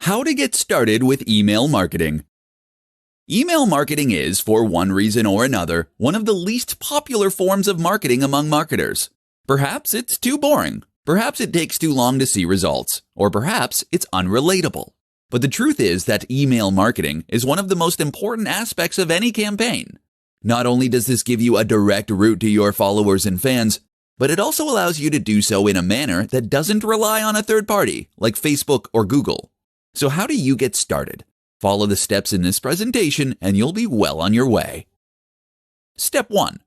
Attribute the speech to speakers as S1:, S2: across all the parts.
S1: How to get started with email marketing. Email marketing is, for one reason or another, one of the least popular forms of marketing among marketers. Perhaps it's too boring, perhaps it takes too long to see results, or perhaps it's unrelatable. But the truth is that email marketing is one of the most important aspects of any campaign. Not only does this give you a direct route to your followers and fans, but it also allows you to do so in a manner that doesn't rely on a third party, like Facebook or Google. So how do you get started? Follow the steps in this presentation and you'll be well on your way. Step 1.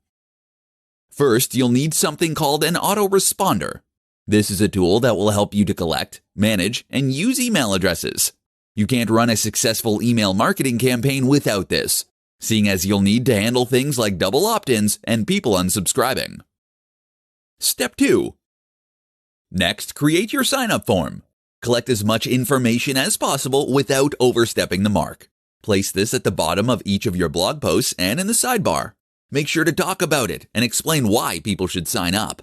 S1: First, you'll need something called an autoresponder. This is a tool that will help you to collect, manage, and use email addresses. You can't run a successful email marketing campaign without this, seeing as you'll need to handle things like double opt-ins and people unsubscribing. Step 2. Next, create your sign-up form. Collect as much information as possible without overstepping the mark. Place this at the bottom of each of your blog posts and in the sidebar. Make sure to talk about it and explain why people should sign up.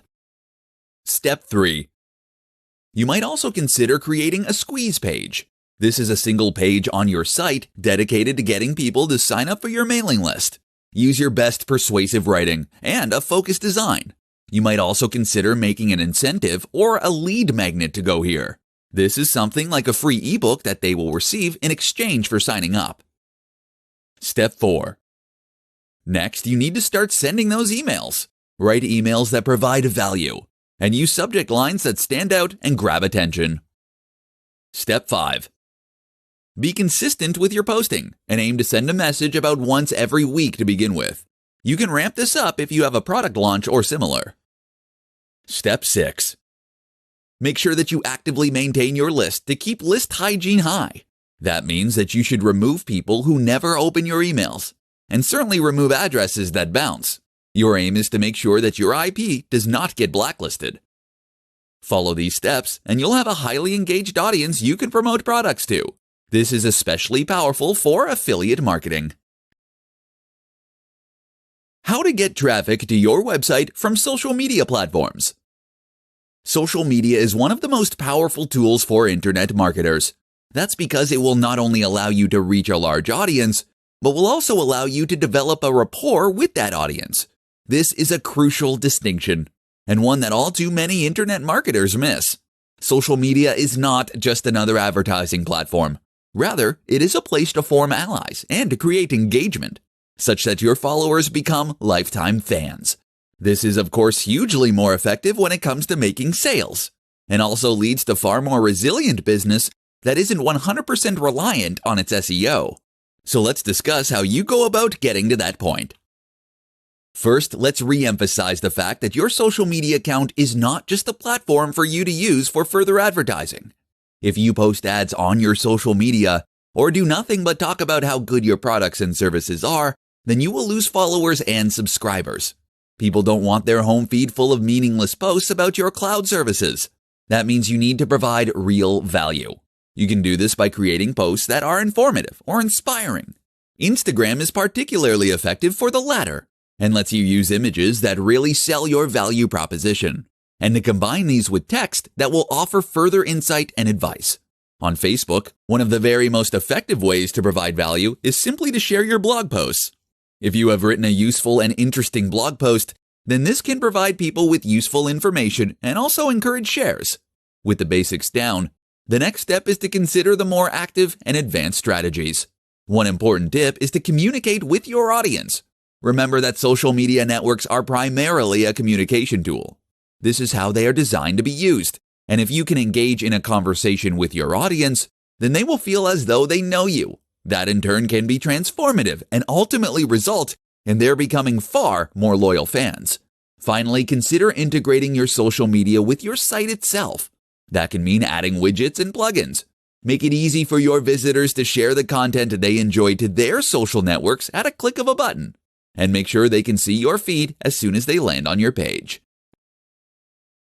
S1: Step 3. You might also consider creating a squeeze page. This is a single page on your site dedicated to getting people to sign up for your mailing list. Use your best persuasive writing and a focused design. You might also consider making an incentive or a lead magnet to go here. This is something like a free ebook that they will receive in exchange for signing up. Step 4. Next, you need to start sending those emails. Write emails that provide value and use subject lines that stand out and grab attention. Step 5. Be consistent with your posting and aim to send a message about once every week to begin with. You can ramp this up if you have a product launch or similar. Step 6. Make sure that you actively maintain your list to keep list hygiene high. That means that you should remove people who never open your emails, and certainly remove addresses that bounce. Your aim is to make sure that your IP does not get blacklisted. Follow these steps, and you'll have a highly engaged audience you can promote products to. This is especially powerful for affiliate marketing. How to get traffic to your website from social media platforms. Social media is one of the most powerful tools for internet marketers. That's because it will not only allow you to reach a large audience, but will also allow you to develop a rapport with that audience. This is a crucial distinction, and one that all too many internet marketers miss. Social media is not just another advertising platform. Rather, it is a place to form allies and to create engagement, such that your followers become lifetime fans. This is, of course, hugely more effective when it comes to making sales, and also leads to far more resilient business that isn't 100% reliant on its SEO. So let's discuss how you go about getting to that point. First, let's re-emphasize the fact that your social media account is not just a platform for you to use for further advertising. If you post ads on your social media, or do nothing but talk about how good your products and services are, then you will lose followers and subscribers. People don't want their home feed full of meaningless posts about your cloud services. That means you need to provide real value. You can do this by creating posts that are informative or inspiring. Instagram is particularly effective for the latter and lets you use images that really sell your value proposition, and to combine these with text that will offer further insight and advice. On Facebook, one of the very most effective ways to provide value is simply to share your blog posts. If you have written a useful and interesting blog post, then this can provide people with useful information and also encourage shares. With the basics down, the next step is to consider the more active and advanced strategies. One important tip is to communicate with your audience. Remember that social media networks are primarily a communication tool. This is how they are designed to be used, and if you can engage in a conversation with your audience, then they will feel as though they know you. That in turn can be transformative and ultimately result in their becoming far more loyal fans. Finally, consider integrating your social media with your site itself. That can mean adding widgets and plugins. Make it easy for your visitors to share the content they enjoy to their social networks at a click of a button. And make sure they can see your feed as soon as they land on your page.